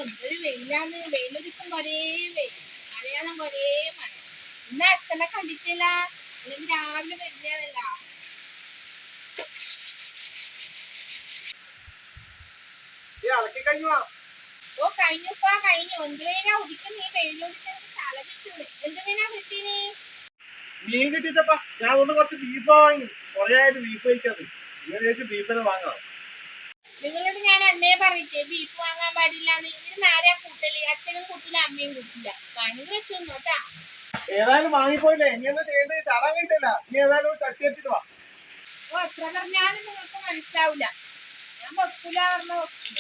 എന്തൊരു വെയിലാണ്. വെയിലൊരിക്കും കൊറേ വെയിൽ, മഴയാലും കൊറേ മഴ. ഇന്ന് അച്ഛനെ കണ്ടിട്ടില്ല, അല്ലെങ്കിൽ രാവിലെ വരുന്നതല്ല. ഓ കഴിഞ്ഞുപ്പാ കഴിഞ്ഞു. എന്ത് വേനാ ഉദിക്കുന്ന ഈ വെയിലോടിച്ച് തലവിട്ട്. എന്ത് വേനാ കിട്ടീനി? മീൻ കിട്ടിട്ടപ്പാ. ഞാൻ അതുകൊണ്ട് കുറച്ച് ബീഫ് വാങ്ങി. കൊറേ ആയിട്ട് ബീഫ് കഴിക്കാറ്. ഇങ്ങനെ ചേച്ചി ബീഫിനെ വാങ്ങാം. നിങ്ങളോട് ഞാൻ അന്നേ പറഞ്ഞിട്ടേ ബീഫ് വാങ്ങാൻ പാടില്ല. നിങ്ങൾ ആരാ കൂട്ടല്? അച്ഛനും കൂട്ടില്ല, അമ്മയും കൂട്ടില്ല. വേണമെങ്കിൽ വെച്ചോന്നോട്ടാ. ഏതായാലും വാങ്ങിപ്പോയില്ലേ, ഇനി എന്താ ചെയ്യേണ്ടത്? ചാടാൻ കഴിയില്ല. ഇനി ഏതായാലും ചട്ടി എടുത്തിട്ട് വാ. ഓ എത്ര പറഞ്ഞാലും നിങ്ങൾക്ക് മനസ്സിലാവില്ല. ഞാൻ വെക്കൂല പറഞ്ഞ വെക്കൂല.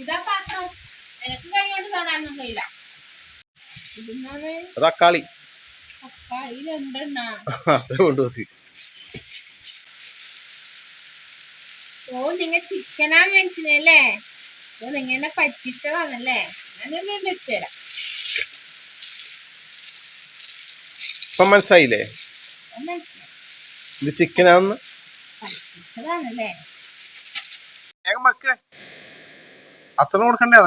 ഇതാ പാത്രം. എനിക്ക് കൈ കൊണ്ട് തൊടാനൊന്നും കഴിയില്ല. ഇതെന്നാണ്? തക്കാളി. തക്കാളി രണ്ടെണ്ണ. ഓ നിങ്ങ ചിക്കനാ മേടിച്ചതല്ലേ? ഓ നിങ്ങ എന്നെ പറ്റിച്ചതാണല്ലേ? ഞാൻ വെച്ചുതരാം. ഇപ്പൊ മനസ്സിലായില്ലേ ഇത് ചിക്കനാന്ന്? പറ്റിച്ചതാണല്ലേ? അച്ഛന് കൊടുക്കണ്ടേ?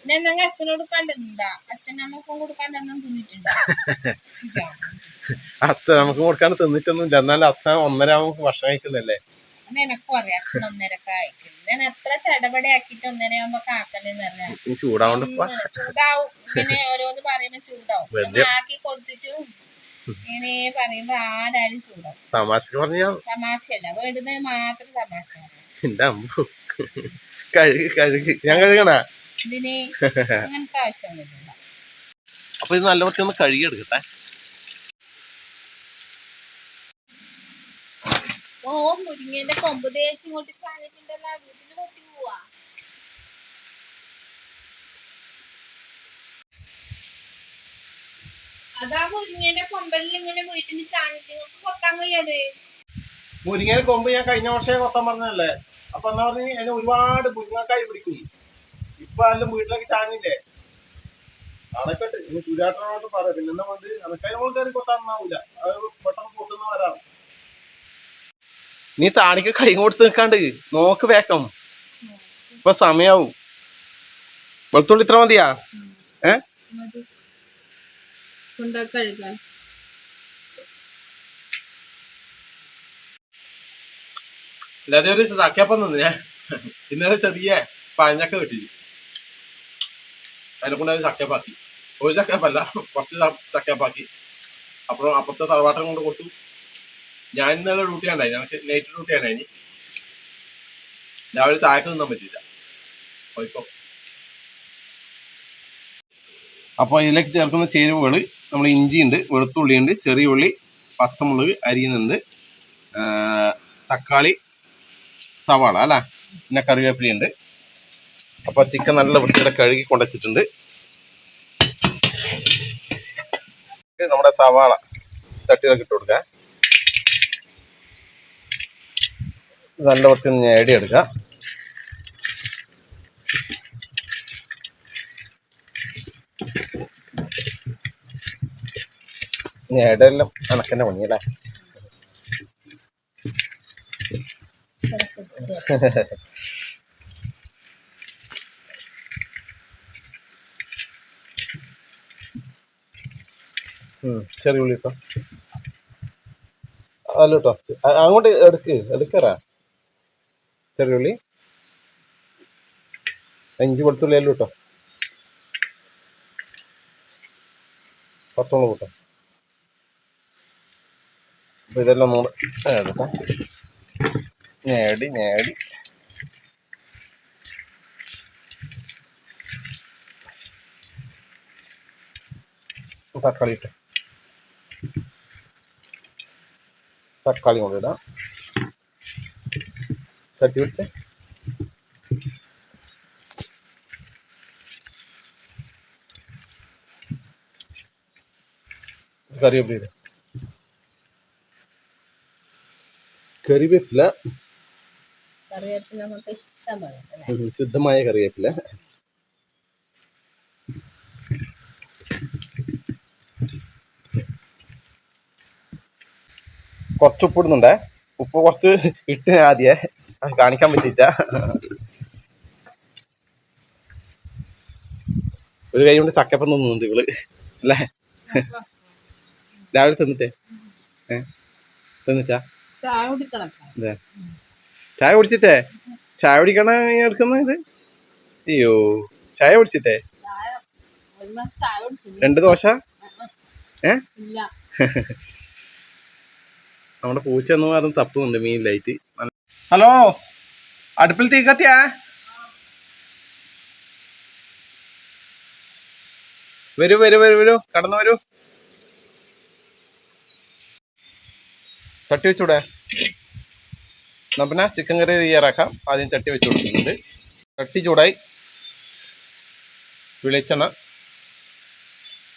നിങ്ങൾ അച്ഛനോട് കണ്ടെന്നുണ്ടാ? അച്ഛനമ്മക്കും കൊടുക്കാണ്ടെന്നും തിന്നിട്ടുണ്ടോ? അച്ഛൻ നമുക്ക് കൊടുക്കാണ്ട് തിന്നിട്ടൊന്നുമില്ല. എന്നാലും അച്ഛൻ 1:30 ആവുമ്പോ ഭക്ഷണം കഴിക്കുന്നല്ലേ? എനക്കും അറിയാം അച്ഛൻ 1:30 കഴിക്കും. ഞാൻ എത്ര ചടപടെ ആക്കിട്ട് 1:30 ആവുമ്പോ കാക്കലെന്ന് അറിയാം. ചൂടാവും. ഇങ്ങനെ ഓരോന്ന് പറയുമ്പോ ചൂടാവും. ആക്കി കൊടുത്തിട്ടും ഇങ്ങനെ പറയുമ്പോ ആരാരും ചൂടാവും. തമാശക്ക് പറഞ്ഞ തമാശയല്ല, വേണ്ടുന്നത് മാത്രം തമാശ. കഴുകി ഞാൻ കഴുകണ ഇതിന് അങ്ങനത്തെ ആവശ്യമൊന്നുമില്ല. അപ്പൊ ഇത് നല്ല വൃത്തി ഒന്ന് കഴുകി എടുക്കട്ടെ. ഓ മുരിങ്ങേന്റെ കൊമ്പ് തേച്ച് ഇങ്ങോട്ട് ചാഞ്ഞിട്ടുണ്ടല്ലോ. വീട്ടില് പൊട്ടി പോവാ. അതാ മുരിങ്ങേന്റെ കൊമ്പലിൽ ഇങ്ങനെ വീട്ടിന് ചാഞ്ഞിട്ട് നിങ്ങൾക്ക് കൊത്താൻ കഴിയാത്. മുരിങ്ങേന്റെ കൊമ്പ് ഞാൻ കഴിഞ്ഞ വർഷം കൊത്താൻ പറഞ്ഞല്ലേ? അപ്പൊ എന്നാ പറഞ്ഞ് അതിന് ഒരുപാട് മുരിങ്ങക്കായി പിടിക്കും. ഇപ്പൊ എല്ലാം വീട്ടിലേക്ക് ചാഞ്ഞില്ലേ? അണക്കെട്ട് ഇനി ചുരാട്ടനോട്ട് പറയാം. പിന്നെ കൊണ്ട് അണക്കായി കയറി കൊത്താനാവൂല. അത് പെട്ടെന്ന് പൊട്ടുന്ന വരാം. നീ താടിക്ക് കൈ കൊടുത്ത് നിൽക്കാണ്ട് നോക്ക് വേക്കം. ഇപ്പൊ സമയാവും. വെളുത്തുള്ളി ഇത്ര മതിയാ? അല്ലാതെ ഒരു ചക്കപ്പം നിന്ന് ഞാൻ ഇന്നലെ ചെറിയ പഴഞ്ഞക്ക കിട്ടി. അതിനെ കൊണ്ട് അത് ചക്കപ്പാക്കി. ഒരു ചക്കപ്പല്ല, കുറച്ച് ചക്കപ്പാക്കി. അപ്പുറം അപ്പുറത്തെ തറവാട്ടം കൊണ്ട് കൊടുത്തു. ഞാൻ ഇന്നലെ ഡ്യൂട്ടി ഉണ്ടായി. ഞങ്ങൾക്ക് നൈറ്റ് ഡ്യൂട്ടി ഉണ്ടായി. രാവിലെ ചായക്ക് തിന്നാൻ പറ്റില്ല. അപ്പോൾ ഇതിലേക്ക് ചേർക്കുന്ന ചേരുവകൾ നമ്മൾ ഇഞ്ചി ഉണ്ട്, വെളുത്തുള്ളി ഉണ്ട്, ചെറിയ ഉള്ളി, പച്ചമുളക് അരിയുന്നുണ്ട്, തക്കാളി, സവാള അല്ല, പിന്നെ കറിവേപ്പില ഉണ്ട്. അപ്പോൾ ചിക്കൻ നല്ല വൃത്തിയുടെ കഴുകി കൊണ്ടുവച്ചിട്ടുണ്ട്. നമ്മുടെ സവാള ചട്ടിയിലൊക്കെ ഇട്ട് കൊടുക്കുക. നല്ല വൃത്തി ഞേടിയെടുക്കുക. ഞേടെല്ലാം അണക്കന്നെ പണിയല്ലേ? ചെറിയ ഉള്ളി ഇട്ടോ. അല്ല കേട്ടോ, അങ്ങോട്ട് എടുക്കറാ. ചെറിയ ഉള്ളി, ഇഞ്ചി, വെളുത്തുള്ളി എല്ലാം കേട്ടോ. പച്ചമുളക് കൂട്ടോ. അപ്പൊ ഇതെല്ലാം നമ്മൾ എടുക്കാം. ഞേടി തക്കാളി ഇട്ടോ. തക്കാളി കൊണ്ടിടാം. ചട്ടി പിടിച്ചേ. കറിവേപ്പില നമുക്ക് ഇഷ്ടമാണ്. ശുദ്ധമായ കറിവേപ്പില. കുറച്ച് ഉപ്പ് ഇടുന്നുണ്ടേ. ഉപ്പ് കുറച്ച് ഇട്ട് ആദ്യേ കാണിക്കാൻ പറ്റിട്ട ഒരു കൈ കൊണ്ട് ചക്കപ്പം തിന്നുന്നുണ്ട് ഇവള് അല്ലേ രാവിലെ തിന്നിട്ടേ തിന്നിട്ടാ അതെ ചായ കുടിച്ചിട്ടേ ചായ കുടിക്കണ എടുക്കുന്ന ഇത് അയ്യോ ചായ കുടിച്ചിട്ടേ 2 ദോശ നമ്മുടെ പൂച്ച എന്ന് പറഞ്ഞ തപ്പുന്നുണ്ട് മീനിലായിട്ട്. ഹലോ അടുപ്പിൽ തീ കത്തിയാ വരൂ വരൂ വരൂ വരൂ കടന്നു വരൂ. ചട്ടി വെച്ചൂടെ എന്നാ പിന്നെ ചിക്കൻ കറി തയ്യാറാക്കാം. ആദ്യം ചട്ടി വെച്ച് കൊടുക്കുന്നുണ്ട്. ചട്ടി ചൂടായി വെളിച്ചെണ്ണ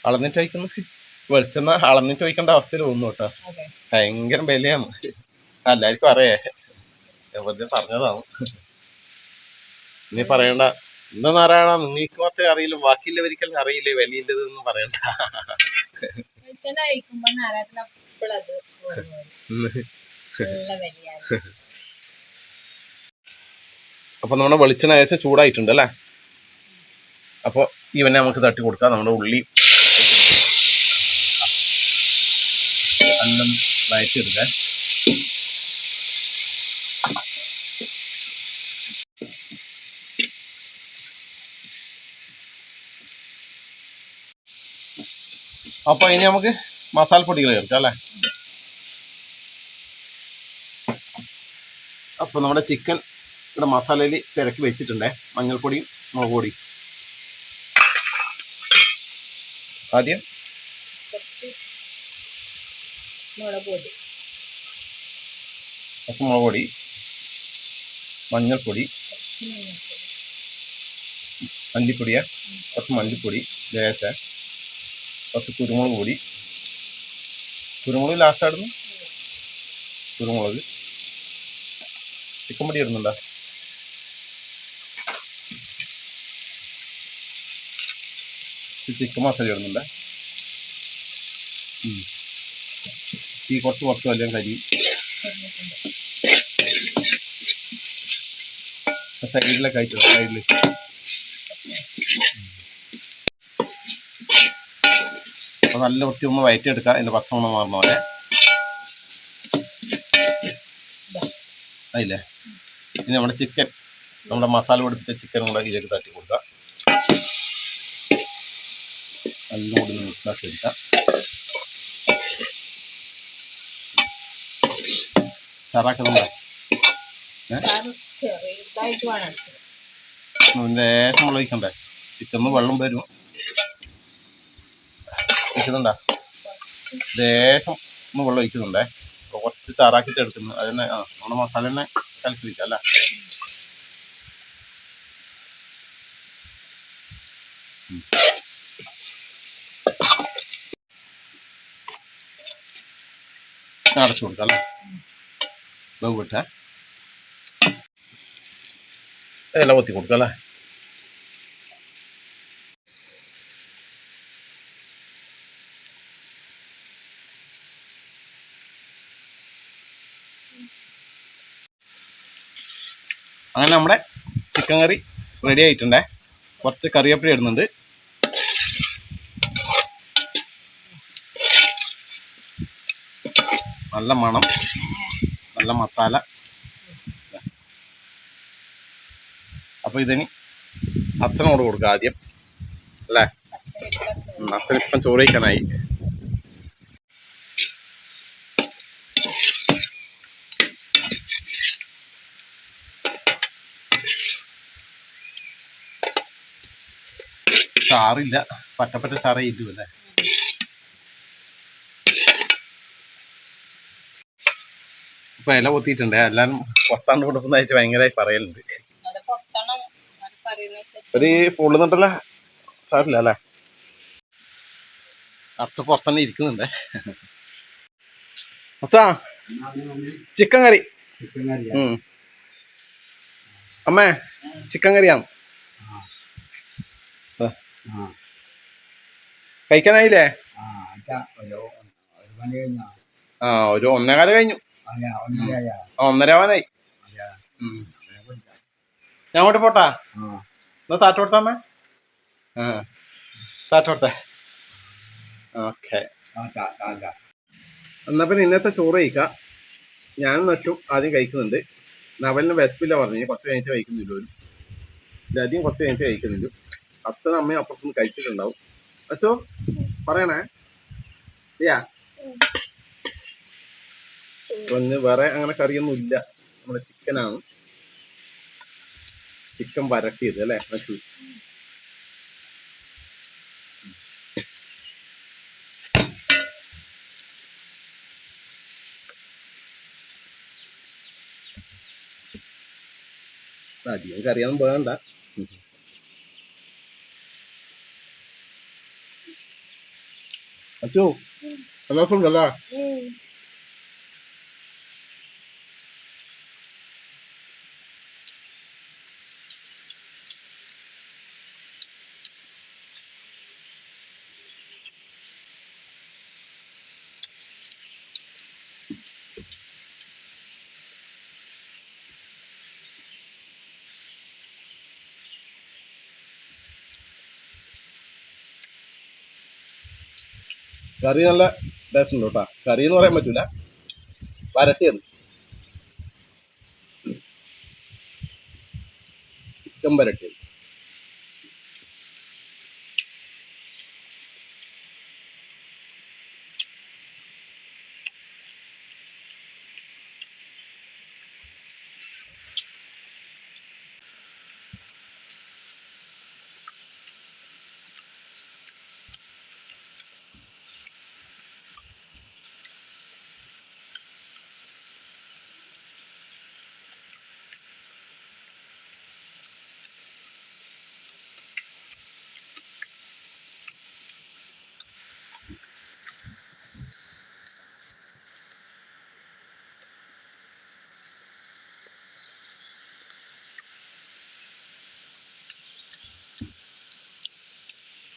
അളന്നിട്ട് വയ്ക്കുന്നു. വെളിച്ചെണ്ണ അളന്നിട്ട് വയ്ക്കേണ്ട അവസ്ഥയിൽ തോന്നുന്നു കേട്ടോ. ഭയങ്കര വിലയാണ് എല്ലാവർക്കും അറിയേ വെറുതെ പറഞ്ഞതാണ്. ഇനി പറയണ്ട എന്താ നാരായണ നിങ്ങൾക്ക് മാത്രമേ അറിയില്ല ബാക്കിയുള്ളവർക്കെല്ലാം അറിയില്ലേ വിലയില്ലതെന്ന് പറയണ്ട. അപ്പൊ നമ്മുടെ വെളിച്ചെണ്ണ ഏകദേശം ചൂടായിട്ടുണ്ട് അല്ലേ. അപ്പൊ ഇവനെ നമുക്ക് തട്ടി കൊടുക്കാം. നമ്മുടെ ഉള്ളി എല്ലാം വഴറ്റിയെടുക്കാൻ. അപ്പൊ ഇനി നമുക്ക് മസാലപ്പൊടികൾ ചേർക്കാം അല്ലേ. അപ്പൊ നമ്മുടെ ചിക്കൻ ഇവിടെ മസാലയിൽ തിരക്കി വെച്ചിട്ടുണ്ടേ. മഞ്ഞൾപ്പൊടിയും മുളക് പൊടിയും ആദ്യം കുറച്ച് മുളക് പൊടി, മഞ്ഞൾപ്പൊടി, മല്ലിപ്പൊടിയാ കുറച്ച് മല്ലിപ്പൊടി ലേശ, കുറച്ച് കുരുമുളക് പൊടി. കുരുമുളക് ലാസ്റ്റ് ആടുന്നു. കുരുമുളക് ചിക്കൻ പൊടി ഇടുന്നുണ്ടോ? ചിക്കൻ മസാല ഇടുന്നുണ്ട്. ഈ കുറച്ച് പുറത്ത് വല്ല കരി സൈഡിലൊക്കെ ആയിട്ട് സൈഡിൽ. അപ്പൊ നല്ല വൃത്തി ഒന്ന് വയറ്റിയെടുക്കാം. അതിന്റെ പച്ചമണം മാറുന്ന പോലെ അതില്ലേ. ഇനി നമ്മുടെ ചിക്കൻ നമ്മുടെ മസാല പൊടിപ്പിച്ച ചിക്കനും കൂടെ ഇതിലേക്ക് തട്ടി കൊടുക്കുക. നല്ല കൂടി മിക്സാക്കി എടുക്കാം. ചറാക്കുന്നുണ്ടോ? ലേശം വെള്ളം ഒഴിക്കണ്ടേ? ചിക്കന്ന് വെള്ളം വരും. ഒഴിക്കുന്നുണ്ടോ? ലേശം ഒന്ന് വെള്ളം ഒഴിക്കുന്നുണ്ടേ. കുറച്ച് ചാറാക്കിട്ട് എടുക്കുന്നു. അതന്നെ നമ്മുടെ മസാല തന്നെ കലക്കി വയ്ക്കാം അല്ലേ. അടച്ചു കൊടുക്കാം അല്ലേ. വേവ് വിട്ടേ ഇല കൊത്തി കൊടുക്കാം അല്ലേ. അങ്ങനെ നമ്മുടെ ചിക്കൻ കറി റെഡി ആയിട്ടുണ്ടേ. കുറച്ച് കറിവേപ്പില ഇടുന്നുണ്ട്. നല്ല മണം, നല്ല മസാല. അപ്പൊ ഇതിന് അച്ഛനോട് കൊടുക്കുക ആദ്യം അല്ലേ. അച്ഛൻ ഇപ്പം ചോറ് കഴിക്കാനായി. ചാറില്ല, പറ്റപ്പറ്റ ചാറേ ഇല്ലല്ലേ. ഇപ്പൊ ഇല കൊത്തിയിട്ടുണ്ട്. എല്ലാരും പൊത്താണ്ട് കൊടുക്കുന്നതായിട്ട് ഭയങ്കരമായി പറയലുണ്ട്. ഒരു പൊള്ളുന്നുണ്ടല്ലോ. സാറില്ല അല്ലേ. അച്ഛ പുറത്തന്നെ ഇരിക്കുന്നുണ്ടേ. അച്ഛാ ചിക്കൻ കറി. അമ്മേ ചിക്കൻ കറിയാണ്. കഴിക്കാനായില്ലേ? ഒരു 1:15 കഴിഞ്ഞു. 1:30 ആവാനായി. ഞാൻ അങ്ങോട്ട് പോട്ടാ എന്നാ താറ്റ് കൊടുത്താമ്മേ താറ്റ് കൊടുത്തേ ഓക്കെ എന്നാ പിന്നെ ഇന്നത്തെ ചോറ് കഴിക്കാം. ഞാനും നച്ചും ആദ്യം കഴിക്കുന്നുണ്ട്. നവലിന് വിശപ്പില്ല പറഞ്ഞു, കുറച്ച് കഴിഞ്ഞിട്ട് കഴിക്കുന്നില്ല. അധികം കുറച്ച് കഴിഞ്ഞിട്ട് കഴിക്കുന്നുണ്ട്. അച്ഛനും അമ്മയും അപ്പുറത്തുനിന്ന് കഴിച്ചിട്ടുണ്ടാവും. അച്ഛോ പറയണേ യാ ഒന്ന് വേറെ അങ്ങനെ കറിയൊന്നും ഇല്ല. നമ്മുടെ ചിക്കനാണ്, ചിക്കൻ വരട്ടിയത് അല്ലേ അച്ചു? അധികം കറിയൊന്നും വേണ്ട. അച്ചു നല്ല രസമുണ്ടല്ലോ. കറി നല്ല ടേസ്റ്റ് ഉണ്ട് കേട്ടോ. കറി എന്ന് പറയാൻ പറ്റൂല, വരട്ടിയത് ചിക്കൻ വരട്ടിയത്.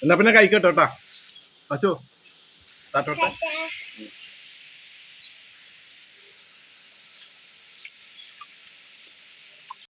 എന്നാ പിന്നെ കഴിക്കട്ടോ കേട്ടാ അച്ചോ. താറ്റോട്ടെ.